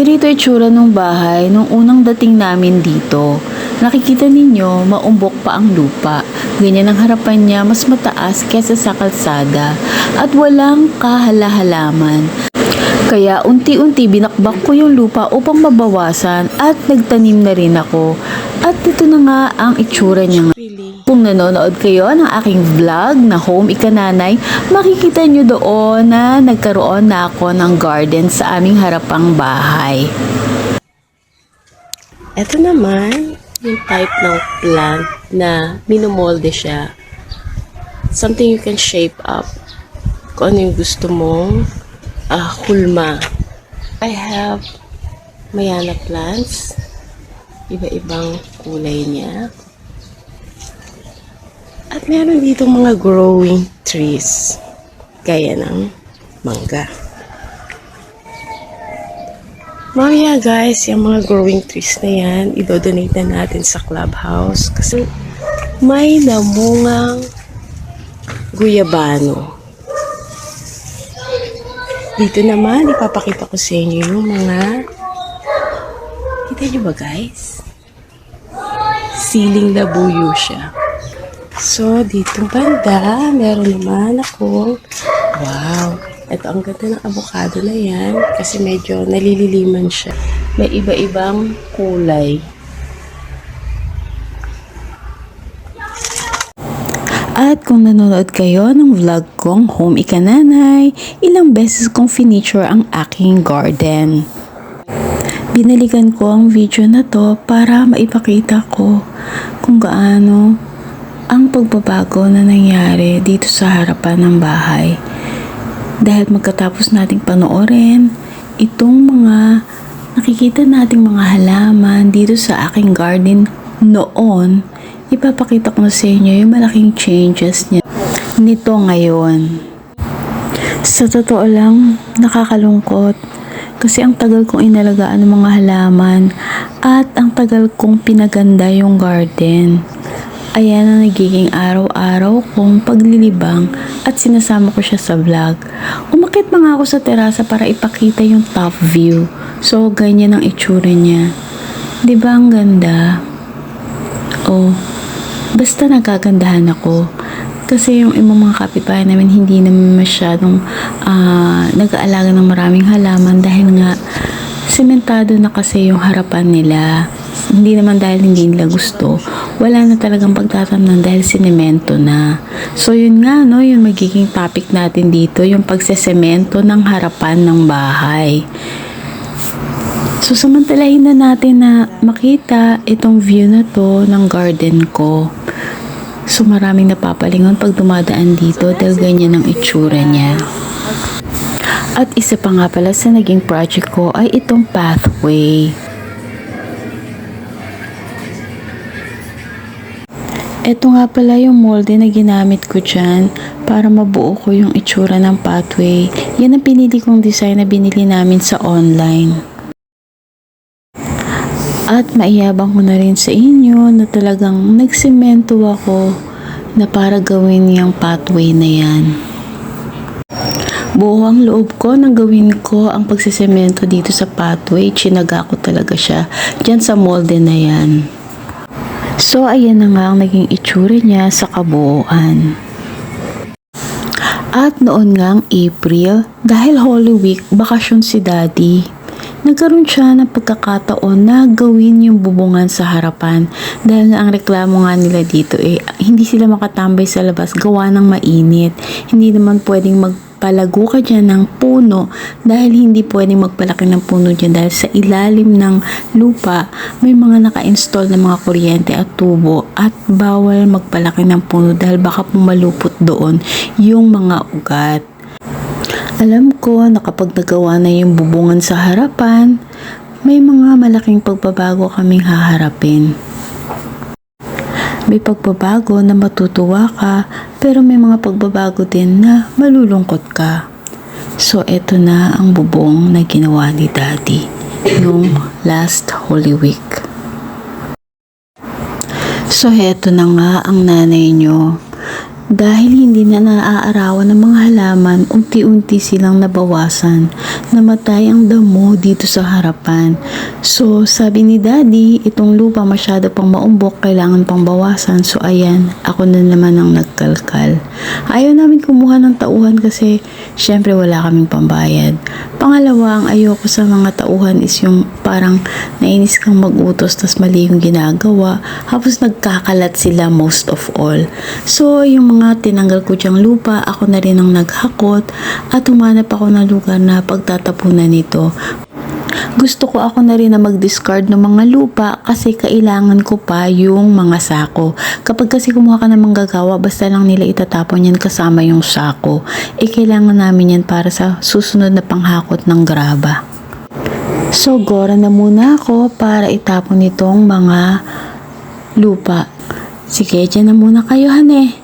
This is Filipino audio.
Ganito itsura ng bahay nung unang dating namin dito. Nakikita ninyo, maumbok pa ang lupa. Ganyan ang harapan niya, mas mataas kesa sa kalsada. At walang kahala-halaman. Kaya unti-unti binakbak ko yung lupa upang mabawasan at nagtanim na rin ako. At ito na nga ang itsura niya. Kung nanonood kayo ng aking vlog na Home Ikananay, makikita nyo doon na nagkaroon na ako ng garden sa aming harapang bahay. Ito naman, yung type ng plant na minumolde siya. Something you can shape up. Kung ano yung gusto mong hulma. I have Mayana plants. Iba-ibang kulay niya. At meron dito mga growing trees. Gaya ng mangga. Mamaya guys, yung mga growing trees na yan, idodonate na natin sa clubhouse. Kasi may namungang guyabano. Dito naman, ipapakita ko sa inyo yung mga... Kita nyo ba guys? Siling labuyo siya. So, dito banda, meron naman akong, wow, ito ang ganda ng avocado na yan kasi medyo nalililiman siya. May iba-ibang kulay. At kung nanonood kayo ng vlog kong Home Ikananay, ilang beses kong finiture ang aking garden. Binalikan ko ang video na to para maipakita ko kung gaano ang pagbabago na nangyari dito sa harapan ng bahay. Dahil magkatapos nating panoorin itong mga nakikita nating mga halaman dito sa aking garden noon, ipapakita ko na sa inyo yung malaking changes niya nito ngayon. Sa totoo lang, nakakalungkot kasi ang tagal kong inalagaan ng mga halaman at ang tagal kong pinaganda yung garden. Ayan ang nagiging araw-araw kong paglilibang at sinasama ko siya sa vlog. Umakit pa nga ako sa terasa para ipakita yung top view. So, ganyan ang itsura niya. Diba ang ganda? Oh, basta nagagandahan ako. Kasi yung mga kapitbahay namin hindi naman masyadong nag-aalaga ng maraming halaman dahil nga sementado na kasi yung harapan nila. Hindi naman dahil hindi nila gusto. Wala na talagang pagtatamnan dahil sinemento na. So yun nga no, yung magiging topic natin dito, yung pagsesemento ng harapan ng bahay. So samantalahin na natin na makita itong view na to ng garden ko. So maraming napapalingon pag dumadaan dito dahil ganyan ang itsura niya. At isa pa nga pala sa naging project ko ay itong pathway. Ito nga pala yung molde na ginamit ko dyan para mabuo ko yung itsura ng pathway. Yan ang pinili kong design na binili namin sa online. At maiyabang ko na rin sa inyo na talagang nagsemento ako na para gawin yung pathway na yan. Buo ang loob ko nang gawin ko ang pagsisemento dito sa pathway. Chinaga ko talaga siya dyan sa molde na yan. So, ayan na nga ang naging itsura niya sa kabuuan. At noon nga ang April, dahil Holy Week, bakasyon si Daddy. Nagkaroon siya ng pagkakataon na gawin yung bubungan sa harapan. Dahil nga ang reklamo nga nila dito hindi sila makatambay sa labas gawa ng mainit. Hindi naman pwedeng magpalago ka dyan ng puno dahil hindi pwedeng magpalaki ng puno dyan dahil sa ilalim ng lupa may mga naka-install na mga kuryente at tubo at bawal magpalaki ng puno dahil baka pumalupot doon yung mga ugat. Alam ko na kapag nagawa na yung bubungan sa harapan, may mga malaking pagbabago kaming haharapin. May pagbabago na matutuwa ka, pero may mga pagbabago din na malulungkot ka. So, eto na ang bubong na ginawa ni Daddy nung last Holy Week. So, eto na nga ang nanay nyo. Dahil hindi na naaarawan ng mga halaman, unti-unti silang nabawasan. Namatay ang damo dito sa harapan. So, sabi ni Daddy, itong lupa masyado pang maumbok, kailangan pang bawasan. So, ayan, ako na naman ang nagkalkal. Ayaw namin kumuha ng tauhan kasi syempre wala kaming pambayad. Pangalawa, ang ayoko sa mga tauhan is yung parang nainis kang mag-utos tas mali yung ginagawa. Tapos nagkakalat sila most of all. So, yung mga tinanggal ko diyang lupa, ako na rin ang naghakot at humanap ako ng lugar na pagtatapunan nito. Gusto ko ako na rin na mag-discard ng mga lupa kasi kailangan ko pa yung mga sako. Kapag kasi kumuha ka ng manggagawa, basta lang nila itatapon yan kasama yung sako. Kailangan namin yan para sa susunod na panghakot ng graba. So, gora na muna ako para itapon itong mga lupa. Sige, dyan na muna kayo, hane.